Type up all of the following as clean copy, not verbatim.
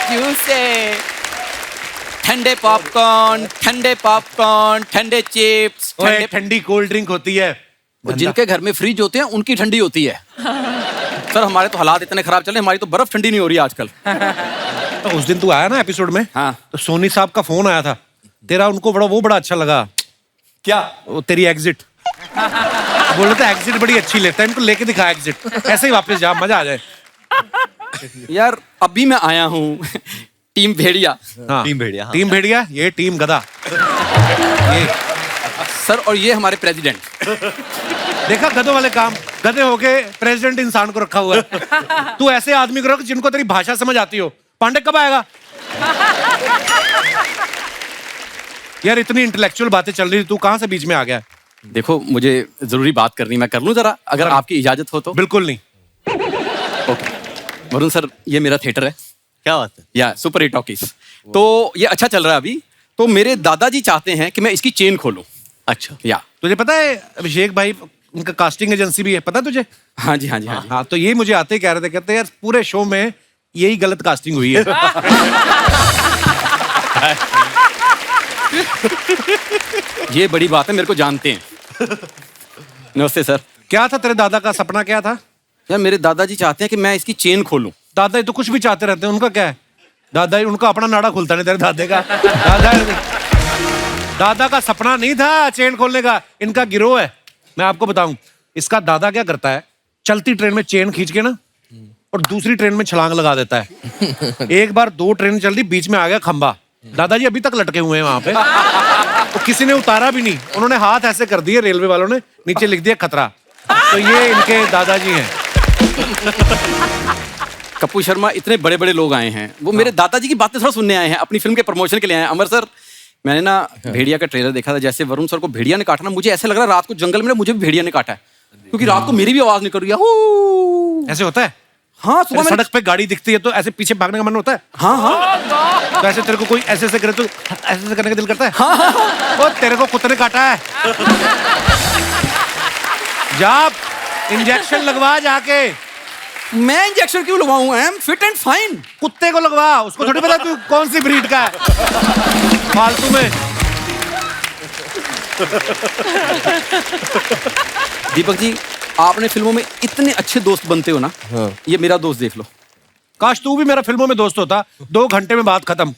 जूसे, ठंडे पॉपकॉर्न, ठंडे चिप्स, ओए, ठंडी कोल्ड ड्रिंक होती है। जिनके घर में फ्रिज होते हैं उनकी ठंडी होती है। सर हमारे तो हालात इतने खराब चले, हमारी तो बर्फ ठंडी नहीं हो रही आजकल। तो उस दिन तू आया ना एपिसोड में, हाँ। तो सोनी साहब का फोन आया था तेरा, उनको बड़ा अच्छा लगा। क्या? वो तेरी एग्जिट बोल रहे थे, एग्जिट बड़ी अच्छी लेता है, इनको लेके दिखा एग्जिट, ऐसे ही वापस जा, मजा आ जाए। यार अभी मैं आया हूँ टीम भेड़िया। हाँ, टीम भेड़िया, हाँ। टीम भेड़िया, ये टीम गधा। ये सर और ये हमारे प्रेसिडेंट। देखा गधों वाले काम, गधे होके प्रेसिडेंट इंसान को रखा हुआ है। तू ऐसे आदमी को रख जिनको तेरी भाषा समझ आती हो। पांडे कब आएगा? यार इतनी इंटेलेक्चुअल बातें चल रही थी, तू कहां से बीच में आ गया? देखो मुझे जरूरी बात करनी, मैं कर लूं जरा, अगर आपकी इजाजत हो तो। बिल्कुल नहीं। ओके वरुण सर, ये मेरा थिएटर है, क्या बात है? या सुपर हिट टॉकीज। तो ये अच्छा चल रहा है अभी, तो मेरे दादाजी चाहते हैं कि मैं इसकी चेन खोलूं। अच्छा, या तुझे पता है अभिषेक भाई, उनका कास्टिंग एजेंसी भी है, पता है तुझे? हाँ जी हाँ जी हाँ जी। हाँ, तो ये मुझे आते ही कह रहे थे, कहते यार पूरे शो में यही गलत कास्टिंग हुई है। ये बड़ी बात है, मेरे को जानते हैं। नमस्ते सर। क्या था तेरे दादा का सपना, क्या था? यार मेरे दादाजी चाहते हैं कि मैं इसकी चेन खोलूं। दादा तो कुछ भी चाहते रहते हैं, उनका क्या है? दादा उनका अपना नाड़ा खुलता नहीं, तेरे दादे का। दादा का सपना नहीं था चेन खोलने का, इनका गिरोह है। मैं आपको बताऊं, इसका दादा क्या करता है, चलती ट्रेन में चेन खींच के ना और दूसरी ट्रेन में छलांग लगा देता है। एक बार 2 ट्रेन चल रही, बीच में आ गया खंबा, दादाजी अभी तक लटके हुए हैं वहां पे। तो किसी ने उतारा भी नहीं, उन्होंने हाथ ऐसे कर दिए रेलवे वालों ने, नीचे लिख दिया खतरा। तो ये इनके दादाजी हैं। कपूर शर्मा, इतने बड़े बड़े लोग आए हैं, वो मेरे दादाजी की बातें थोड़ा सुनने आए हैं, अपनी फिल्म के प्रमोशन के लिए आए हैं। अमर सर, मैंने ना भेड़िया का ट्रेलर देखा था, जैसे वरुण सर को भेड़िया ने काटा ना, मुझे ऐसे लग रहा है रात को जंगल में ना मुझे भी भेड़िया ने काटा है, क्योंकि रात को मेरी भी आवाज निकल रही है। ऐसे होता है? हाँ, सुबह सड़क पे गाड़ी दिखती है तो ऐसे पीछे भागने का मन होता है? हाँ हाँ। तो ऐसे तेरे को कोई ऐसे ऐसे करे तो ऐसे ऐसे करने का दिल करता है? हाँ। और तेरे को कुत्ते ने काटा है, जा इंजेक्शन लगवा जाके। मैं इंजेक्शन क्यों लगवाऊं? I am fit and fine. कुत्ते को लगवा, उसको थोड़ी पता तू कौन सी ब्रीड का है। फालतू में। दीपक जी, आपने फिल्मों में इतने अच्छे दोस्त बनते हो ना। हाँ। ये मेरा दोस्त देख लो। काश तू भी मेरा फिल्मों में दोस्त होता, 2 घंटे में बात खत्म।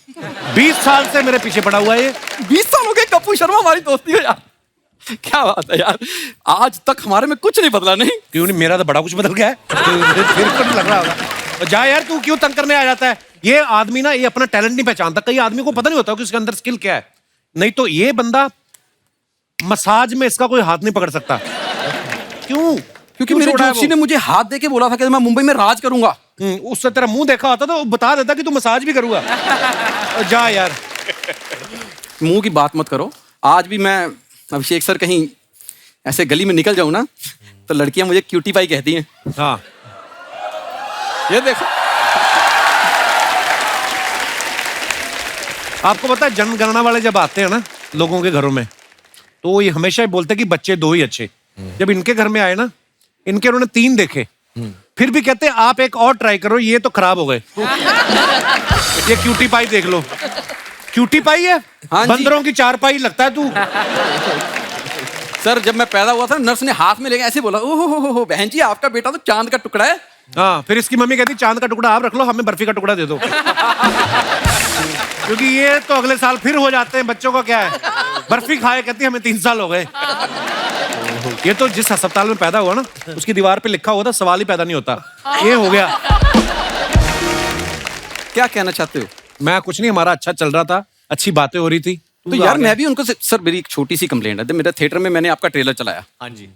20 साल से मेरे पीछे पड़ा हुआ है ये। 20 साल हो गए कपूर शर्मा हमारी दोस्ती है यार। क्या बात है यार, आज तक हमारे में कुछ नहीं बदला। नहीं क्यों नहीं, मेरा तो बड़ा कुछ बदल गया है। फिर तो नहीं लग रहा होगा। जा यार, तू क्यों तंग करने आ जाता है? ये आदमी ना, ये अपना टैलेंट नहीं पहचानता। कई आदमी को पता नहीं होता कि उसके अंदर स्किल क्या है। नहीं तो ये बंदा मसाज में इसका कोई हाथ नहीं पकड़ सकता। क्यों? क्योंकि मेरे जोशी ने मुझे हाथ देके बोला था कि मैं मुंबई में राज करूंगा। उससे तेरा मुंह देखा होता तो बता देता कि तू मसाज भी करूंगा। जा यार, मुंह की बात मत करो। आज भी मैं अभिषेक सर कहीं ऐसे गली में निकल जाऊं ना, तो लड़कियां मुझे क्यूटी पाई कहती हैं। हाँ, ये देखो। आपको पता है जनगणना वाले जब आते हैं ना लोगों के घरों में, तो ये हमेशा ही बोलते हैं कि बच्चे 2 ही अच्छे। जब इनके घर में आए ना, इनके उन्होंने 3 देखे, फिर भी कहते हैं आप एक और ट्राई करो, ये तो खराब हो गए। ये क्यूटी पाई देख लो। क्यूटी पाई है? हाँ, बंदरों की 4 पाई लगता है तू। सर जब मैं पैदा हुआ था, नर्स ने हाथ में लेके ऐसे बोला, ओहो बहन जी आपका बेटा तो चांद का टुकड़ा है। हाँ, फिर इसकी मम्मी कहती चांद का टुकड़ा आप रख लो, हमें बर्फी का टुकड़ा दे दो। क्योंकि ये तो अगले साल फिर हो जाते हैं। बच्चों का क्या है, बर्फी खाए, कहती हमें 3 साल हो गए। ये तो जिस अस्पताल में पैदा हुआ ना, उसकी दीवार पे लिखा हुआ था सवाल ही पैदा नहीं होता। ये हो गया। क्या कहना चाहते हो? मैं कुछ नहीं, हमारा अच्छा चल रहा था, अच्छी बातें हो रही थी। तो यार मैं भी उनको सर, मेरी एक छोटी सी कंप्लेंट है। मेरे थिएटर में मैंने आपका ट्रेलर चलाया। हाँ जी।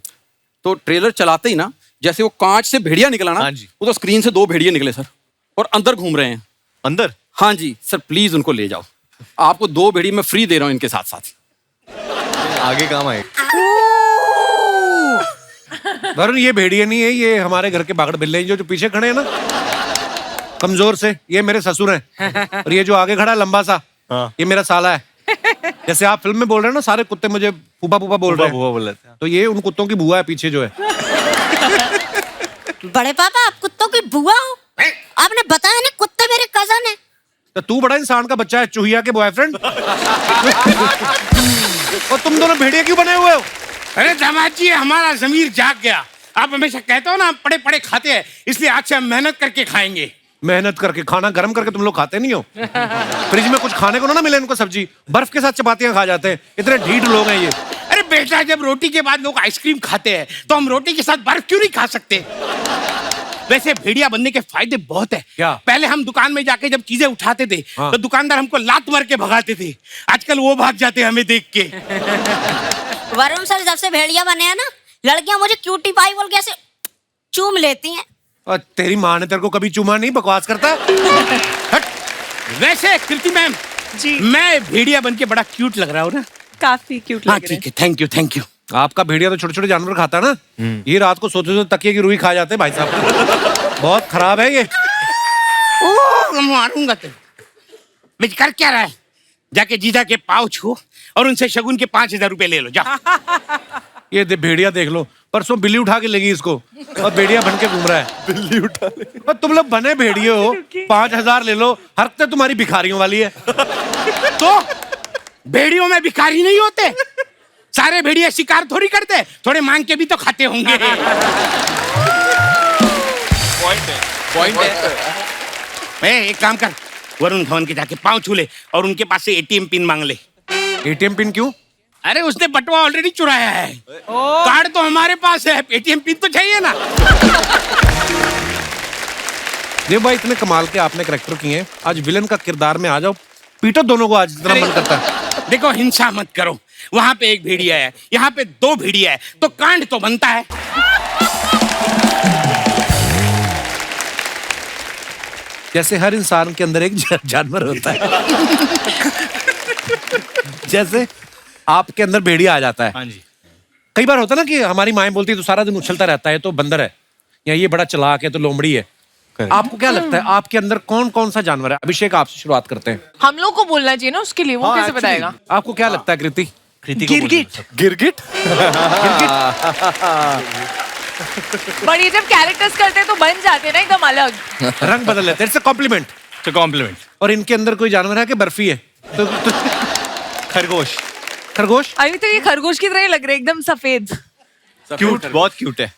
तो ट्रेलर चलाते ही ना, जैसे वो कांच से भेड़िया निकला ना, हाँ जी। वो तो स्क्रीन से 2 भेड़िया निकले सर, और अंदर घूम रहे हैं। अंदर? हाँ जी सर, प्लीज उनको ले जाओ। आपको 2 भेड़िया मैं फ्री दे रहा हूँ इनके साथ साथ। आगे काम आए। वरुण, ये भेड़िए नहीं है, ये हमारे घर के बागड़ बिल्ले हैं जो पीछे खड़े हैं ना, कमजोर से। ये मेरे ससुर हैं। और ये जो आगे खड़ा है लंबा सा, ये मेरा साला है। जैसे आप फिल्म में बोल रहे हैं ना, सारे कुत्ते मुझे फूफा फूफा बोल रहे हैं, तो ये उन कुत्तों की बुआ है पीछे जो है। बड़े पापा, आप कुत्तों की बुआ हो? आपने बताया ना कुत्ते मेरे कजन है। तो तू बड़ा इंसान का बच्चा है, चूहिया के बॉयफ्रेंड। और तुम दोनों भेड़िया क्यों बने हुए हो? अरे दामाद जी, हमारा जमीर जाग गया। आप हमेशा कहते हो ना हम पड़े पड़े खाते हैं, इसलिए आज से हम मेहनत करके खाएंगे। मेहनत करके खाना गर्म करके तुम लोग खाते नहीं हो? फ्रिज में कुछ खाने को ना मिले इनको, सब्जी बर्फ के साथ चपातियां खा जाते हैं, इतने ढीठ लोग हैं ये। अरे बेटा, जब रोटी के बाद लोग आइसक्रीम खाते हैं तो हम रोटी के साथ बर्फ क्यों नहीं खा सकते? वैसे भेड़िया बनने के फायदे बहुत है। क्या? पहले हम दुकान में जाके जब चीजें उठाते थे हाँ। तो दुकानदार हमको लात मार के भगाते थे। आजकल वो भाग जाते हैं हमें देख के। वरुण सर, जब से भेड़िया बने हैं ना, लड़कियां मुझे क्यूटी पाई बोल के ऐसे चूम लेती हैं। और तेरी माँ ने तेरे को कभी चूमा नहीं? बकवास करता है। हट। वैसे कृति मैम जी। मैं भेड़िया बन के बड़ा क्यूट लग रहा हूँ ना? काफी क्यूट हाँ लग रहे ठीक है, थैंक यू थैंक यू। आपका भेड़िया तो छोटे छोटे जानवर खाता है ना, ये रात को सोते सोते तकिए की रुई खा जाते हैं भाई साहब। बहुत खराब है ये। ओह, मारूंगा तुम। बिच कर क्या रहा है? जाके जीजा के पाँव छू और उनसे शगुन के 5,000 रुपए ले लो, जा। ये भेड़िया देख लो, परसों बिल्ली उठा के लेगी इसको और भेड़िया बन के घूम रहा है। बिल्ली उठा ले। और तुम लोग बने भेड़िए हो, 5,000 ले लो, हरकत तुम्हारी भिखारियों वाली है। तो भेड़ियों में भिखारी नहीं होते? सारे भेड़िए शिकार थोड़ी करते, थोड़े मांग के भी तो खाते होंगे। पॉइंट है। एक काम कर, वरुण धवन के जाके पाँव छू ले और उनके पास से एटीएम पिन मांग ले। एटीएम पिन क्यों? अरे उसने बटुआ ऑलरेडी चुराया है। कार्ड तो हमारे पास है, एटीएम पिन तो चाहिए ना। देव भाई, इतने कमाल के आपने कैरेक्टर किए हैं, आज विलन का किरदार में आ जाओ, पीटो दोनों को आज, जितना मन करता है। देखो, हिंसा मत करो। वहां पे एक भेड़िया है, यहाँ पे 2 भेड़िया है, तो कांड तो बनता है। जैसे हर इंसान के अंदर एक जानवर होता है, जैसे आपके अंदर भेड़िया आ जाता है। हाँ जी। कई बार होता है ना कि हमारी माएं बोलती है तो सारा दिन उछलता रहता है तो बंदर है, या ये बड़ा चालाक है तो लोमड़ी है। आपको क्या लगता है आपके अंदर कौन कौन सा जानवर है? अभिषेक, आपसे शुरुआत करते हैं। हम लोग को बोलना चाहिए ना उसके लिए, वो कैसे बताएगा? आपको क्या लगता है कृति? गिरगिट। गिरगिट। बट ये जब कैरेक्टर्स करते हैं तो बन जाते हैं ना एकदम अलग। रंग बदल लेते हैं, इट्स अ कॉम्प्लीमेंट। तो कॉम्प्लीमेंट। और इनके अंदर कोई जानवर है कि बर्फी है? तो खरगोश। खरगोश? अभी तो ये खरगोश की तरह ही लग रहे हैं, एकदम सफेद। क्यूट, बहुत क्यूट है।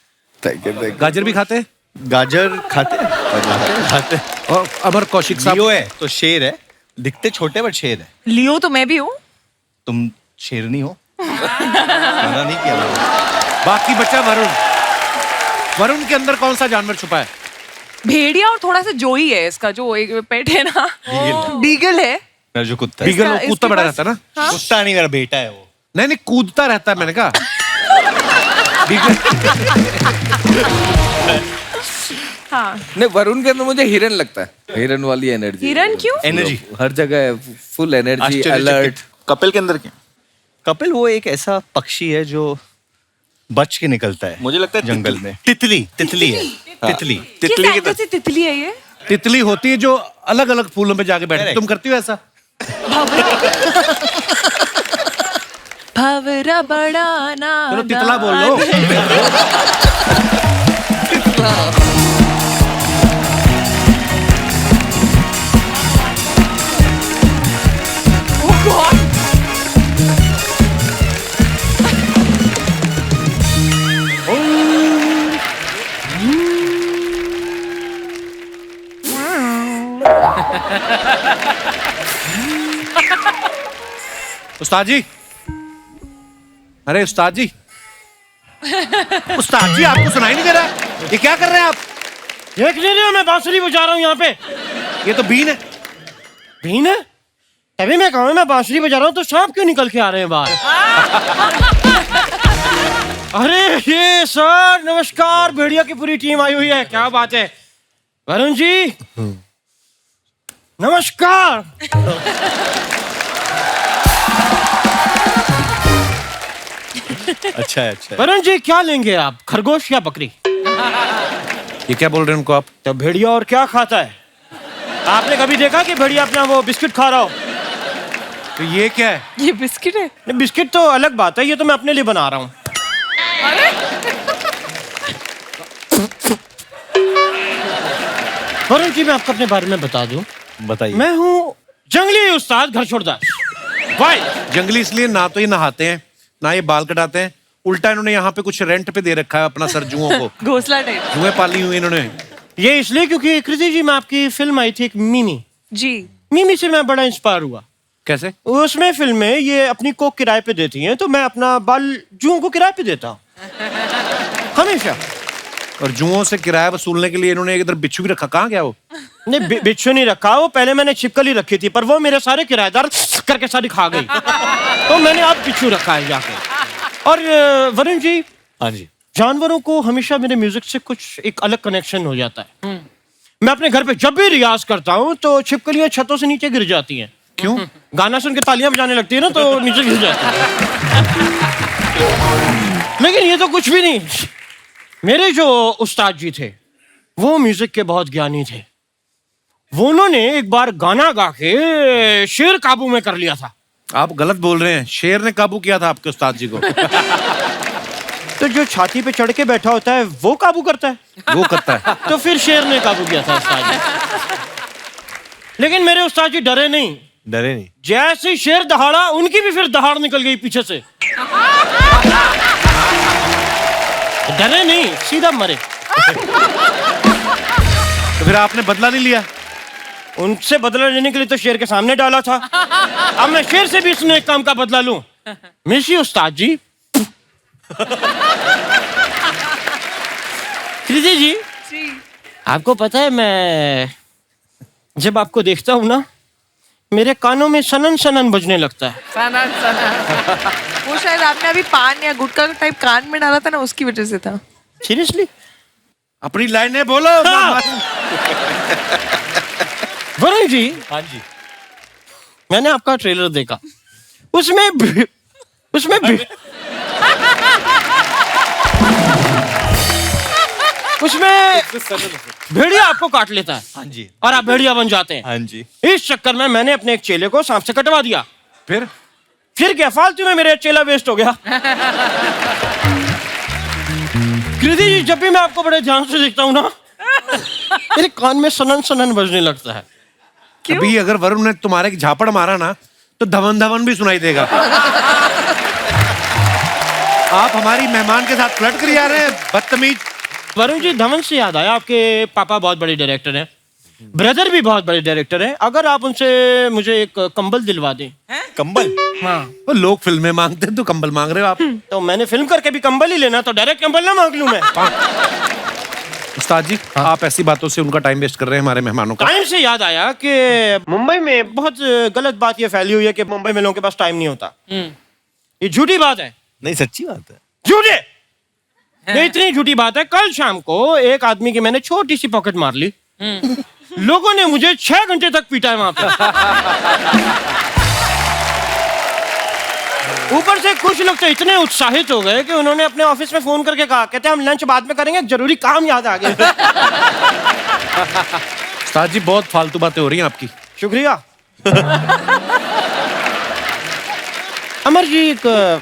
गाजर भी खाते हैं? गाजर खाते हैं। खाते। और अमर कौशिक साहब? लियो है तो शेर है, दिखते छोटे बट शेर है। लियो तो मैं भी हूँ। तुम शेरनी हो। मना नहीं किया मैंने। बाकी बचा वरुण। वरुण के अंदर कौन सा जानवर छुपा है? भेड़िया और थोड़ा सा जोई है इसका, जो एक पेट है ना, बीगल है। मेरा जो कुत्ता है। बीगल इसका- कूदता इसके बड़ा पास- रहता है ना? हाँ? कुत्ता नहीं, मेरा बेटा है वो। नहीं नहीं, कूदता रहता है, मैंने कहा। बीगल। हाँ। नहीं, वरुण के अंदर मुझे हिरन लगता है, हिरन वाली एनर्जी। हिरन क्यों? एनर्जी हर जगह है, फुल एनर्जी, अलर्ट। कपिल के अंदर क्या? कपिल वो एक ऐसा पक्षी है जो बच के निकलता है, मुझे लगता है जंगल में। तितली है। तितली। किस एंगल से तितली है ये? तितली होती है जो अलग अलग फूलों पे जाके बैठती है। तुम करती हो ऐसा? भवरा बड़ा ना। चलो तितला बोल लो। उस्ताद जी, अरे उस्ताद जी, उस्ताद जी, आपको सुनाई नहीं दे रहा? ये क्या कर रहे हैं आप? देख ले रहे हो, मैं बांसुरी बजा रहा हूँ यहाँ पे। ये तो बीन है। भीन है? तभी मैं कहूँ मैं बांसुरी बजा रहा हूँ तो सांप क्यों निकल के आ रहे हैं बाहर? अरे ये सर, नमस्कार। भेड़िया की पूरी टीम आई हुई है, क्या बात है। वरुण जी नमस्कार। अच्छा है, अच्छा है। वरुण जी क्या लेंगे आप, खरगोश या बकरी? ये क्या बोल रहे हैं उनको आप? तो भेड़िया और क्या खाता है? आपने कभी देखा कि भेड़िया अपना वो बिस्किट खा रहा हो? तो ये क्या है? ये बिस्किट है। नहीं, बिस्किट तो अलग बात है, ये तो मैं अपने लिए बना रहा हूँ। वरुण जी मैं आपको अपने बारे में बता दूं, बताइए। मैं हूँ जंगली उस्ताद घर छोड़दास। भाई जंगली इसलिए ना तो ये नहाते हैं ना ये बाल कटाते हैं, उल्टा इन्होंने यहाँ पे कुछ रेंट पे दे रखा है अपना सर जुओं को। घोसला टाइप। जुएं पाली हुई इन्होंने। ये इसलिए क्योंकि कृति जी, मैं आपकी फिल्म आई थी एक मिमी, जी। मिमी से मैं बड़ा इंस्पायर हुआ। कैसे? उसमें फिल्म में ये अपनी कोक किराए पे देती हैं, तो मैं अपना बाल जुओं को किराए पे देता हूँ हमेशा। और जुओं से किराया वसूलने के लिए इन्होंने एक इधर बिच्छू भी रखा, कहाँ गया वो? नहीं, बिच्छू नहीं रखा, वो पहले मैंने छिपकली रखी थी, पर वो मेरे सारे किराएदार करके सारी खा गई, तो मैंने अब बिच्छू रखा है जाके। और वरुण जी, हाँ जी। जानवरों को हमेशा मेरे म्यूजिक से कुछ एक अलग कनेक्शन हो जाता है। मैं अपने घर पे जब भी रियाज करता हूँ तो छिपकलियां छतों से नीचे गिर जाती हैं। क्यों? गाना सुन के तालियां बजाने लगती है ना, तो नीचे गिर जाती है। लेकिन ये तो कुछ भी नहीं, मेरे जो उस्ताद जी थे वो म्यूजिक के बहुत ज्ञानी थे। वो उन्होंने एक बार गाना गा के शेर काबू में कर लिया था। आप गलत बोल रहे हैं, शेर ने काबू किया था आपके उस्ताद जी को। तो जो छाती पे चढ़ के बैठा होता है वो काबू करता है, वो करता है। तो फिर शेर ने काबू किया था उस्ताद जी। लेकिन मेरे उस्ताद जी डरे नहीं। डरे नहीं? जैसे ही शेर दहाड़ा, उनकी भी फिर दहाड़ निकल गई पीछे से। डरे नहीं, सीधा मरे। तो फिर आपने बदला नहीं लिया? उनसे बदला लेने के लिए तो शेर के सामने डाला था। अब मैं शेर से भी इस नेक काम का बदला लूं। मिशी उस्ताद जी। कृति जी, आपको पता है मैं जब आपको देखता हूं ना, मेरे कानों में सनन सनन बजने लगता है। सनन सनन। वो शायद आपने अभी पान या गुटखा टाइप कान में डाला था ना, उसकी वजह से था। सीरियसली? अपनी लाइनें बोलो। वरुण जी, हाँ जी। मैंने आपका ट्रेलर देखा, उसमें भेड़िया आपको काट लेता है। हाँ जी। और आप भेड़िया बन जाते हैं। हाँ जी। इस चक्कर में मैंने अपने एक चेले को सांप से कटवा दिया। फिर क्या फालतू में मेरा चेला वेस्ट हो गया। कृति जी, जब भी मैं आपको बड़े ध्यान से देखता हूँ ना, मेरे कान में सनन सनन बजने लगता है। अभी अगर वरुण ने तुम्हारे एक झापड़ मारा ना तो धवन धवन भी सुनाई देगा। आप हमारी मेहमान के साथ फ्लर्ट कर जा रहे हैं, बदतमीज। वरुण जी, धवन से याद आया, आपके पापा बहुत बड़े डायरेक्टर हैं, ब्रदर भी बहुत बड़े डायरेक्टर हैं। अगर आप उनसे मुझे एक कंबल दिलवा दें। कंबल? हाँ। वो लोग फिल्में मांगते हैं तो कंबल मांग रहे हो आप। तो मैंने फिल्म करके भी कंबल ही लेना, तो डायरेक्ट कंबल ना मांग लूं मैं। उस्ताद जी, आप ऐसी बातों से उनका टाइम वेस्ट कर रहे हैं हमारे मेहमानों का। टाइम से याद आया कि मुंबई में बहुत गलत बात ये फैली हुई है कि मुंबई में लोगों के पास टाइम नहीं होता। ये झूठी बात है। नहीं, सच्ची बात है। झूठे, ये इतनी झूठी बात है। कल शाम को एक आदमी की मैंने छोटी सी पॉकेट मार ली। लोगों ने मुझे 6 घंटे तक पीटा है वहां पे। ऊपर से कुछ लोग तो इतने उत्साहित हो गए कि उन्होंने अपने ऑफिस में फोन करके कहा, कहते हम लंच बाद में करेंगे, जरूरी काम याद आ गया। उस्ताद जी, बहुत फालतू बातें हो रही हैं आपकी। शुक्रिया। अमर जी, एक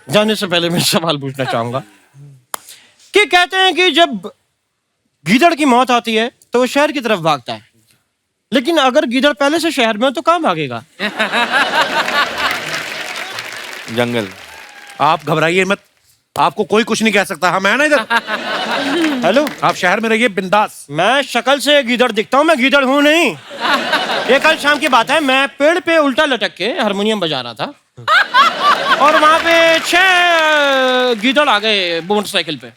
जाने से पहले मैं सवाल पूछना चाहूंगा कि कहते हैं कि जब गीदड़ की मौत आती है तो वो शहर की तरफ भागता है, लेकिन अगर गीदड़ पहले से शहर में हो तो कहाँ भागेगा? जंगल। आप घबराइए मत, आपको कोई कुछ नहीं कह सकता। हम है ना इधर। हेलो, आप शहर में रहिए बिंदास। मैं शक्ल से गीदड़ दिखता हूँ, मैं गीदड़ हूँ नहीं। ये कल शाम की बात है, मैं पेड़ पे उल्टा लटक के हारमोनियम बजा रहा था और वहां पे 6 गीदड़ आ गए मोटरसाइकिल पे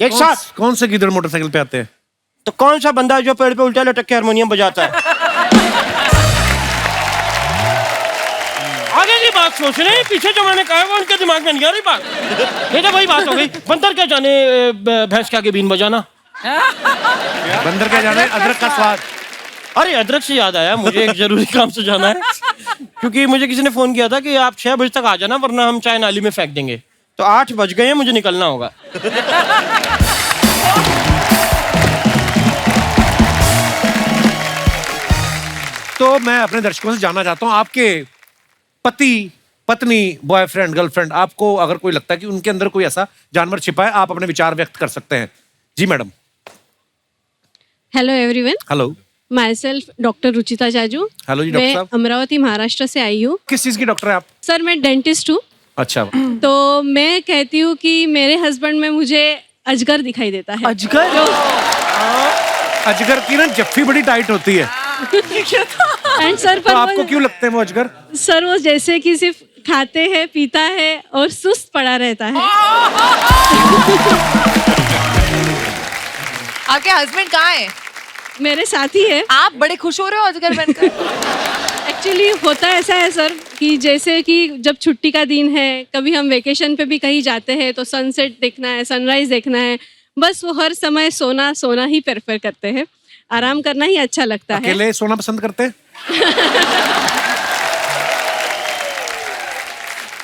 एक साथ। कौन से गिदड़ मोटरसाइकिल पे आते हैं? तो कौन सा बंदा है जो पेड़ पे उल्टा लटक के हारमोनियम बजाता है? आगे की बात सोच रहे हैं, पीछे जो मैंने कहा वो उनके दिमाग में नहीं आ रही बात। ये तो वही बात हो गई, बंदर क्या जाने भैंस के आगे बीन बजाना। बंदर क्या जाने अदरक का स्वाद। अरे अदरक से याद आया, मुझे एक जरूरी काम से जाना है, क्योंकि मुझे किसी ने फोन किया था कि आप 6 बजे तक आ जाना वरना हम चाय नाली में फेंक देंगे। तो 8 बज गए हैं, मुझे निकलना होगा। तो मैं अपने दर्शकों से जानना चाहता हूँ, आपके पति, पत्नी, बॉयफ्रेंड, गर्लफ्रेंड, आपको अगर कोई लगता है कि उनके अंदर कोई ऐसा जानवर छिपा है, आप अपने विचार व्यक्त कर सकते हैं। जी madam. Hello everyone. Hello. Myself doctor Ruchita Jaju. Hello जी डॉक्टर मैं साहब। अमरावती महाराष्ट्र से आई हूँ। किस चीज की डॉक्टर है आप? सर मैं डेंटिस्ट हूँ। अच्छा। तो मैं कहती हूँ कि मेरे हस्बैंड में मुझे अजगर दिखाई देता है। अजगर? अजगर की ना जफ्फी बड़ी टाइट होती है। एंड सर तो आपको क्यों लगते हैं वो अजगर? सर वो जैसे कि सिर्फ खाते हैं, पीता है और सुस्त पड़ा रहता है। आपके हस्बैंड कहाँ है? मेरे साथ ही है। आप बड़े खुश हो रहे हो अजगर बनकर? एक्चुअली होता ऐसा है सर कि जैसे कि जब छुट्टी का दिन है, कभी हम वेकेशन पे भी कहीं जाते हैं तो सनसेट देखना है, सनराइज देखना है, बस वो हर समय सोना सोना ही प्रेफर करते हैं। आराम करना ही अच्छा लगता है। अकेले सोना पसंद करते हैं?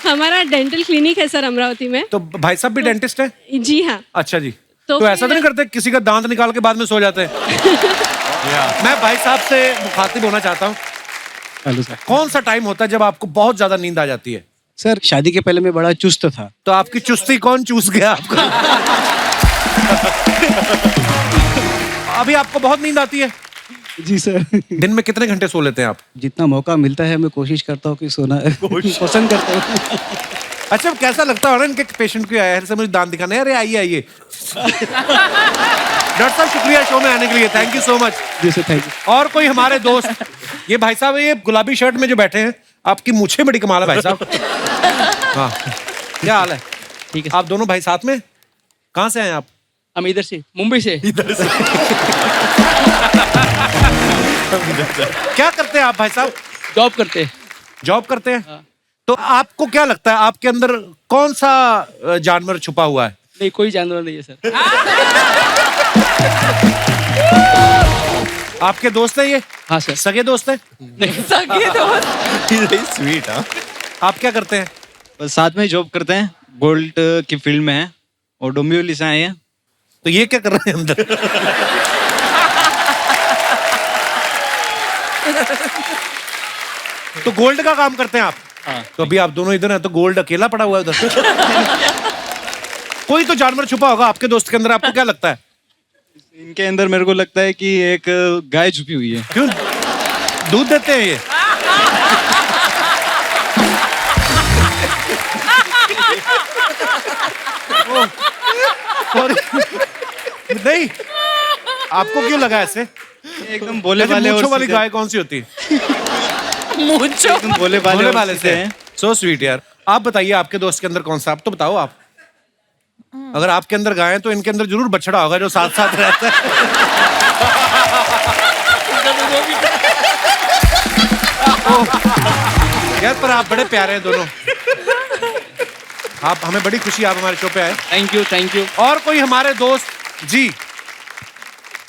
हमारा डेंटल क्लिनिक है सर अमरावती में। तो भाई साहब भी डेंटिस्ट है? जी हाँ। अच्छा जी। तो तो ऐसा तो फिर- नहीं करते किसी का दांत निकाल के बाद में सो जाते हैं? मैं भाई साहब से मुखातिब होना चाहता हूँ। Hello sir. कौन सा टाइम होता है जब आपको बहुत ज्यादा नींद आ जाती है? सर शादी के पहले मैं बड़ा चुस्त था। तो आपकी चुस्ती कौन चूस गया आपका? अभी आपको बहुत नींद आती है? जी सर। दिन में कितने घंटे सो लेते हैं आप? जितना मौका मिलता है मैं कोशिश करता हूँ कि सोना पसंद करता हूँ। अच्छा कैसा लगता है इनके पेशेंट को आया है मुझे दांत दिखाने? अरे आइए आइए। डॉक्टर साहब शुक्रिया शो में आने के लिए, थैंक यू सो मच। जी सर थैंक यू। और कोई हमारे दोस्त? ये भाई साहब ये गुलाबी शर्ट में जो बैठे हैं, आपकी मूछें बड़ी कमाल है भाई साहब। हाँ क्या हाल है? ठीक है। आप दोनों भाई साथ में? कहाँ से आए आप? हम इधर से, मुंबई से। क्या करते हैं आप भाई साहब? जॉब करते हैं। जॉब करते हैं? तो आपको क्या लगता है आपके अंदर कौन सा जानवर छुपा हुआ है? नहीं कोई जानवर नहीं है सर। आपके दोस्त हैं ये? हाँ सर। सगे दोस्त हैं? सगे दोस्त? स्वीट। हाँ आप क्या करते हैं? बस साथ में जॉब करते हैं, गोल्ड की फील्ड में है और डोंबिवली से आए हैं। तो ये क्या कर रहे हैं अंदर? तो गोल्ड का काम करते हैं आप? हाँ। तो अभी आप दोनों इधर हैं तो गोल्ड अकेला पड़ा हुआ है उधर। कोई तो जानवर छुपा होगा आपके दोस्त के अंदर, आपको क्या लगता है? इनके अंदर मेरे को लगता है कि एक गाय छुपी हुई है। क्यों दूध देते हैं ये? नहीं आपको क्यों लगा ऐसे? एकदम भोले ऐसे भाले और मूंछों वाली सीधे- गाय कौन सी होती है? मूंछों? एकदम भोले भाले भोले और भाले सीधे से हैं। सो स्वीट यार। आप बताइए आपके दोस्त के अंदर कौन सा? आप तो बताओ आप। अगर आपके अंदर गाय है तो इनके अंदर जरूर बछड़ा होगा जो साथ साथ रहता है। यार पर आप बड़े प्यारे हैं दोनों। आप हमें बड़ी खुशी आप हमारे शो पे आए। Thank you thank you. और कोई हमारे दोस्त जी?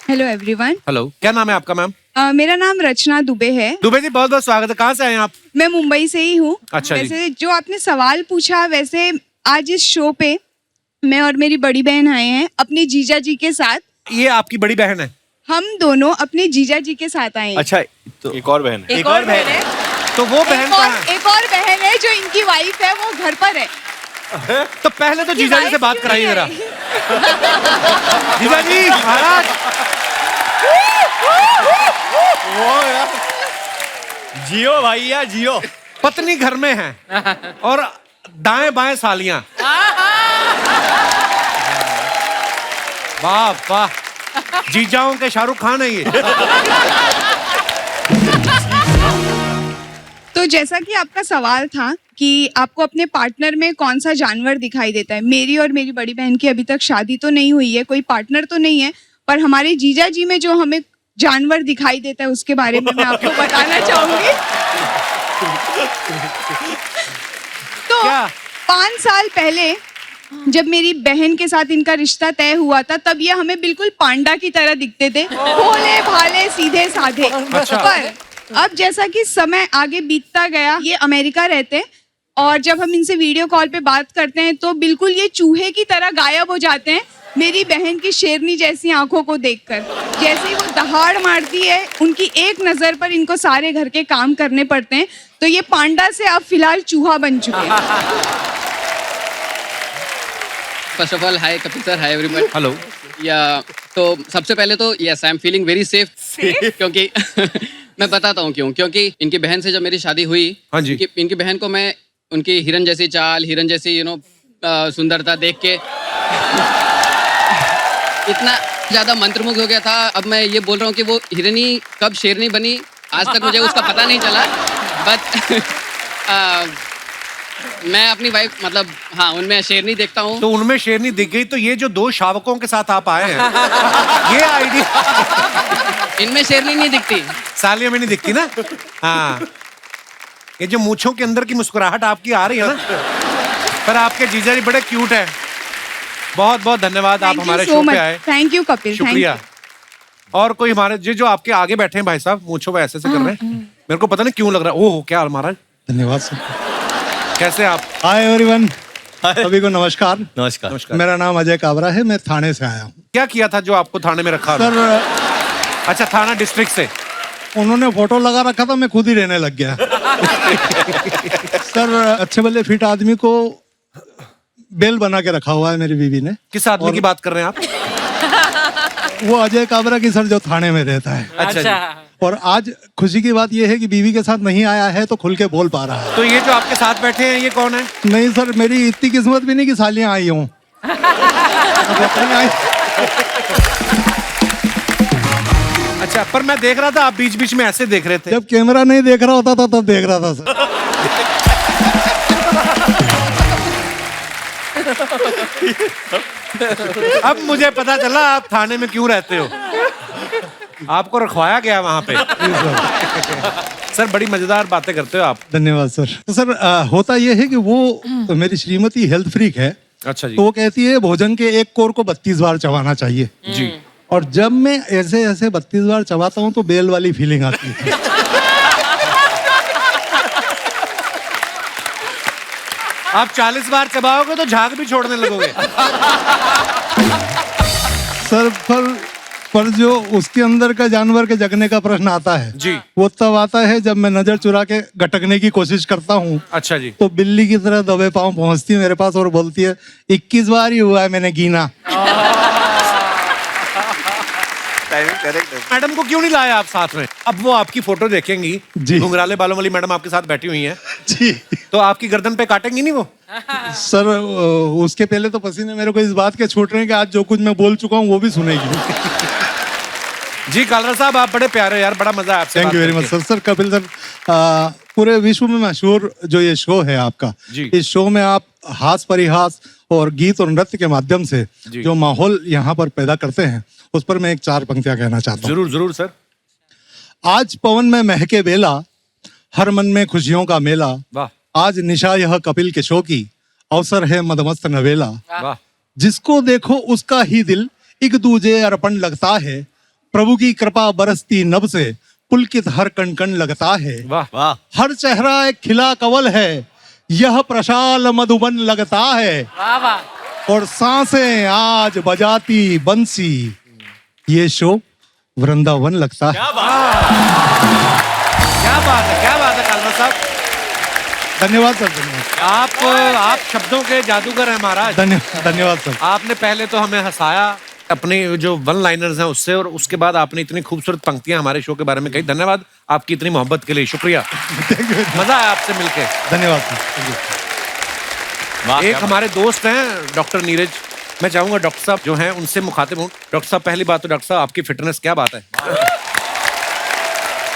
Hello everyone. हेलो क्या नाम है आपका मैम? मेरा नाम रचना दुबे है। दुबे जी बहुत बहुत स्वागत है। कहाँ से आए हैं आप? मैं मुंबई से ही हूँ। अच्छा जी। वैसे जो आपने सवाल पूछा, वैसे आज इस शो पे मैं और मेरी बड़ी बहन आए हैं अपने जीजा जी के साथ। ये आपकी बड़ी बहन है? हम दोनों अपने जीजा जी के साथ आए हैं। अच्छा तो एक और बहन है। एक और बहन है? तो वो बहन कहाँ है? एक और बहन है जो इनकी वाइफ है, वो घर पर है। तो पहले तो इनकी जीजा जी से wife बात क्यों कराइए नहीं जरा। आई? जीजा जी महाराज। जियो भैया जियो। पत्नी घर में है और दाएं बाएं सालियां। वाह वाह, जीजाओं के शाहरुख खान है ये। तो जैसा कि आपका सवाल था कि आपको अपने पार्टनर में कौन सा जानवर दिखाई देता है, मेरी और मेरी बड़ी बहन की अभी तक शादी तो नहीं हुई है, कोई पार्टनर तो नहीं है, पर हमारे जीजा जी में जो हमें जानवर दिखाई देता है उसके बारे में मैं आपको बताना चाहूंगी। तो 5 साल पहले जब मेरी बहन के साथ इनका रिश्ता तय हुआ था, तब ये हमें बिल्कुल पांडा की तरह दिखते थे, भोले भाले सीधे साधे। पर अब जैसा कि समय आगे बीतता गया, ये अमेरिका रहते हैं और जब हम इनसे वीडियो कॉल पे बात करते हैं तो बिल्कुल ये चूहे की तरह गायब हो जाते हैं मेरी बहन की शेरनी जैसी आंखों को देखकर। जैसे ही वो दहाड़ मारती है, उनकी एक नजर पर इनको सारे घर के काम करने पड़ते हैं, तो ये पांडा से अब फिलहाल चूहा बन चुके हैं। First of all hi Kapil sir, hi everyone. Hello. या तो सबसे पहले तो yes I am feeling very safe क्योंकि मैं बताता हूँ क्यों। क्योंकि इनकी बहन से जब मेरी शादी हुई, हाँ जी। इनकी बहन को मैं उनकी हिरन जैसी चाल, हिरन जैसी सुंदरता देख के इतना ज्यादा मंत्रमुग्ध हो गया था। अब मैं ये बोल रहा हूँ कि वो हिरनी कब शेरनी बनी आज तक मुझे उसका पता नहीं चला, बट मैं अपनी वाइफ मतलब हाँ उनमें शेरनी देखता हूँ। तो उनमें शेरनी दिख गई, तो ये जो 2 शावकों के साथ आप आए हैं ये आइडिया इनमें शेरनी नहीं दिखती, सालियों में नहीं दिखती ना। हाँ, ये जो मूंछों के अंदर की मुस्कुराहट आपकी आ रही है ना, पर आपके जीजा जी बड़े क्यूट हैं। बहुत बहुत धन्यवाद, आप हमारे शो पे आए। थैंक यू कपिल, शुक्रिया। और कोई हमारे जो आपके आगे बैठे हैं भाई साहब, मूंछों पे ऐसे कर रहे हैं, मेरे को पता नहीं क्यों लग रहा है। ओह क्या महाराज, धन्यवाद सर। कैसे आप? हाय एवरीवन, सभी को नमस्कार। नमस्कार। मेरा नाम अजय काबरा है, मैं थाने से आया हूँ। क्या किया था जो आपको थाने में रखा? सर अच्छा, थाना डिस्ट्रिक्ट से उन्होंने फोटो लगा रखा था, मैं खुद ही रहने लग गया। सर अच्छे भले फिट आदमी को बेल बना के रखा हुआ है मेरी बीवी ने। किस आदमी की बात कर रहे हैं आप? वो अजय काबरा की सर, जो थाने में रहता है। अच्छा जी। और आज खुशी की बात यह है कि बीवी के साथ नहीं आया है तो खुल के बोल पा रहा है। तो ये जो आपके साथ बैठे हैं ये कौन है? नहीं सर, मेरी इतनी किस्मत भी नहीं कि सालियां आई हूँ। अच्छा, पर मैं देख रहा था आप बीच बीच में ऐसे देख रहे थे। जब कैमरा नहीं देख रहा होता था तब देख रहा था सर। अब मुझे पता चला आप थाने में क्यों रहते हो। आपको रखवाया गया वहां पे। सर बड़ी मजेदार बातें करते हो आप। धन्यवाद सर। तो सर होता यह है कि वो मेरी श्रीमती हेल्थ फ्रीक है। अच्छा जी। तो वो कहती है भोजन के एक कोर को 32 बार चबाना चाहिए जी। और जब मैं ऐसे ऐसे 32 बार चबाता हूँ तो बेल वाली फीलिंग आती है। आप 40 बार चबाओगे तो झाग भी छोड़ने लगोगे। सर पर जो उसके अंदर का जानवर के जगने का प्रश्न आता है जी, वो तब आता है जब मैं नजर चुरा के गटकने की कोशिश करता हूँ। अच्छा जी। तो बिल्ली की तरह दबे पांव पहुंचती है मेरे पास और बोलती है 21 बार ही हुआ है, मैंने गिना। मैडम को क्यों नहीं लाया आप साथ में? अब वो आपकी फोटो देखेंगी, घुंघराले बालों वाली मैडम आपके साथ बैठी हुई हैं जी, तो आपकी गर्दन पे काटेंगी नहीं वो? सर उसके पहले तो पसीने मेरे को इस बात के छूट रहे हैं कि आज जो कुछ मैं बोल चुका हूँ वो भी सुनेगी। जी कालरा साहब, आप बड़े प्यारे यार, बड़ा मजा आया आपसे। Thank you very much sir. Sir Kapil sir, पूरे विश्व में मशहूर जो ये शो है आपका, इस शो में आप हास परिहास और गीत और नृत्य के माध्यम से जो माहौल यहाँ पर पैदा करते हैं उस पर मैं 4 पंक्तियां कहना चाहता हूँ। जरूर जरूर सर। आज पवन में महके बेला, हर मन में खुशियों का मेला। वाह। आज निशा यह कपिल के शो की, अवसर है मदमस्त नवेला। वाह। जिसको देखो उसका ही दिल एक दूजे अर्पण लगता है। प्रभु की कृपा बरसती नभ से पुलकित हर कण कण लगता है। वाह वाह। हर चेहरा एक खिला कवल है, यह प्रशाल मधुबन लगता है। वाह वाह। और सांसें आज बजाती बंसी, ये शो वृंदावन लगता है। क्या बात है, क्या बात है कालरा साहब। धन्यवाद सर, धन्यवाद। आप शब्दों के जादूगर हैं महाराज। धन्यवाद सर। आपने पहले तो हमें हंसाया अपने जो वन लाइनर्स हैं उससे, और उसके बाद आपने इतनी खूबसूरत पंक्तियां हमारे शो के बारे में कही। धन्यवाद आपकी इतनी मोहब्बत के लिए, शुक्रिया। मजा आया आपसे मिलके। धन्यवाद सर। एक हमारे दोस्त हैं डॉक्टर नीरज, मैं चाहूंगा डॉक्टर साहब जो हैं उनसे मुखातिब हूँ। डॉक्टर साहब, पहली बात तो डॉक्टर साहब आपकी फिटनेस क्या बात है।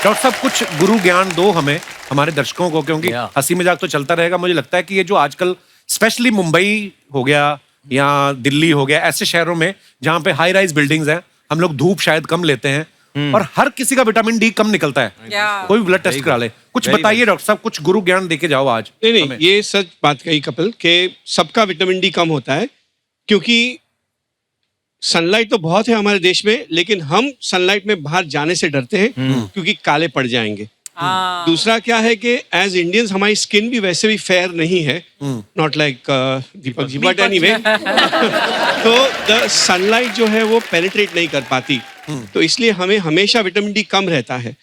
डॉक्टर साहब कुछ गुरु ज्ञान दो हमें, हमारे दर्शकों को, क्योंकि हंसी मजाक तो चलता रहेगा। मुझे लगता है कि ये जो आजकल स्पेशली मुंबई हो गया या दिल्ली हो गया, ऐसे शहरों में जहाँ पे हाई राइज बिल्डिंग्स हैं, हम लोग धूप शायद कम लेते हैं और हर किसी का विटामिन डी कम निकलता है। कोई ब्लड टेस्ट करा ले। कुछ बताइए डॉक्टर साहब, कुछ गुरु ज्ञान देके जाओ आज। नहीं, ये सच बात कही कपिल के सबका विटामिन डी कम होता है, क्योंकि सनलाइट तो बहुत है हमारे देश में, लेकिन हम सनलाइट में बाहर जाने से डरते हैं क्योंकि काले पड़ जाएंगे। दूसरा क्या है कि एज इंडियंस हमारी स्किन भी वैसे भी फेयर नहीं है, not like Deepak ji, but anyway तो द सनलाइट जो है वो पेनिट्रेट नहीं कर पाती, तो इसलिए हमें हमेशा विटामिन डी कम रहता है।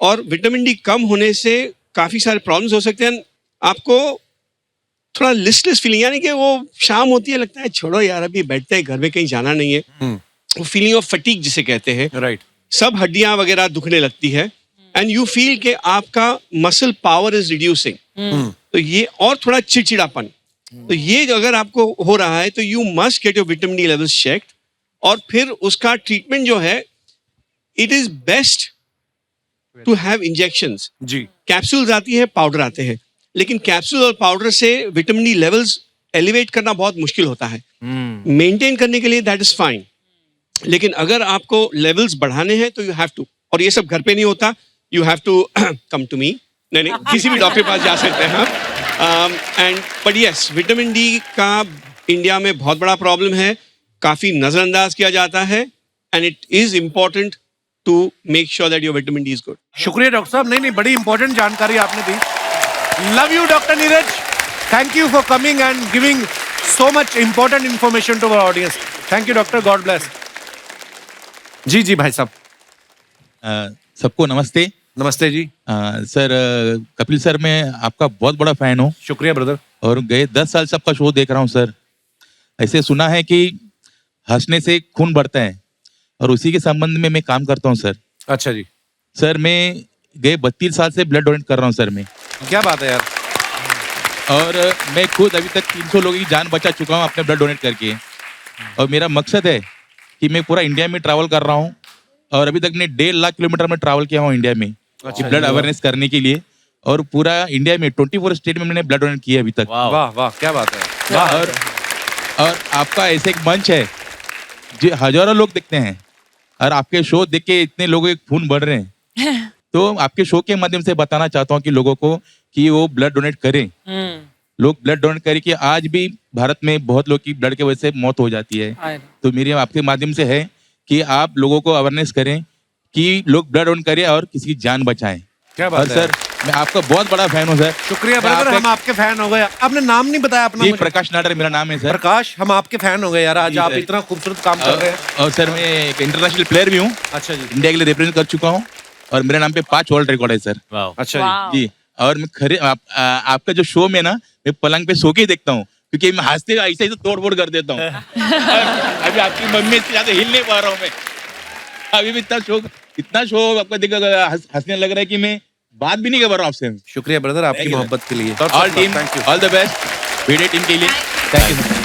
और विटामिन डी कम होने से काफी सारे प्रॉब्लम्स हो सकते हैं। आपको थोड़ा लिस्टलेस फीलिंग, यानी कि वो शाम होती है लगता है छोड़ो यार अभी बैठते हैं घर में, कहीं जाना नहीं है, वो फीलिंग ऑफ फटीग जिसे कहते हैं, राइट, सब हड्डियां वगैरह दुखने लगती है एंड यू फील कि आपका मसल पावर इज रिड्यूसिंग, तो ये और थोड़ा चिड़चिड़ापन, तो ये अगर आपको हो रहा है तो you must get your vitamin D levels checked, और फिर उसका ट्रीटमेंट जो है it is best to have injections. जी, कैप्सूल्स आती है, पाउडर आते हैं, लेकिन कैप्सूल और पाउडर से विटामिन डी लेवल्स एलिवेट करना बहुत मुश्किल होता है, मेंटेन करने के लिए दैट इज फाइन, लेकिन अगर आपको लेवल्स बढ़ाने हैं तो यू हैव टू, और ये सब घर पे नहीं होता, you have to come to me, नहीं किसी भी डॉक्टर के पास जा सकते हैं आप, and but yes vitamin D का इंडिया में बहुत बड़ा प्रॉब्लम है, काफी नजरअंदाज किया जाता है, and it is important to make sure that your vitamin D is good. शुक्रिया डॉक्टर साहब, नहीं बड़ी इंपॉर्टेंट जानकारी आपने दी। Love you doctor Neeraj, thank you for coming and giving so much important information to our audience. Thank you doctor, God bless. जी जी भाई साहब। सबको नमस्ते। नमस्ते जी। सर कपिल सर, मैं आपका बहुत बड़ा फैन हूँ। शुक्रिया ब्रदर। और गए 10 साल से आपका शो देख रहा हूँ सर। ऐसे सुना है कि हंसने से खून बढ़ता है, और उसी के संबंध में मैं काम करता हूँ सर। अच्छा जी। सर मैं गए 32 साल से ब्लड डोनेट कर रहा हूँ सर मैं। क्या बात है यार। और मैं खुद अभी तक 300 लोगों की जान बचा चुका हूँ अपने ब्लड डोनेट करके, और मेरा मकसद है कि मैं पूरा इंडिया में ट्रैवल कर रहा हूँ, और अभी तक मैं 1.5 लाख किलोमीटर में ट्रैवल किया हूँ इंडिया में ब्लड अवेयरनेस करने के लिए, और पूरा इंडिया में 24 स्टेट में मैंने ब्लड डोनेट किया अभी तक। वाह वाह, क्या बात है। और आपका ऐसे एक मंच है जो हजारों लोग देखते हैं, और आपके शो देख के इतने लोगों के खून बढ़ रहे हैं, तो आपके शो के माध्यम से बताना चाहता हूँ कि लोगों को कि वो ब्लड डोनेट करें। लोग ब्लड डोनेट करें, कि आज भी भारत में बहुत लोग की ब्लड की वजह से मौत हो जाती है, तो मेरी आपके माध्यम से है कि आप लोगों को अवेयरनेस करें कि लोग ब्लड डोनेट करें और किसी की जान बचाएं। क्या बात है सर, मैं आपका बहुत बड़ा फैन हूँ सर। शुक्रिया ब्रदर, हम आपके फैन हो गए। आपने नाम नहीं बताया अपना। प्रकाश नाडर मेरा नाम है सर। प्रकाश, हम आपके फैन हो गए यार, आज आप इतना खूबसूरत काम कर रहे हैं। और सर मैं एक इंटरनेशनल प्लेयर भी हूँ। अच्छा जी। इंडिया के लिए रिप्रेजेंट कर चुका हूँ, और मेरे नाम पे 5 वर्ल्ड रिकॉर्ड है सर। अच्छा जी। और मैं खरे आपका जो शो में ना, मैं पलंग पे सो के ही देखता हूँ, क्योंकि मैं हंसते ऐसे ही तो तोड़ फोड़ कर देता हूँ। अभी आपकी मम्मी से ज्यादा हिल नहीं पा रहा हूँ मैं, अभी भी इतना शो आपका देख हंसने लग रहा है कि मैं बात भी नहीं कर रहा हूँ आपसे। शुक्रिया ब्रदर, आपकी मोहब्बत के लिए। All team, all the best video team के लिए। Thank you.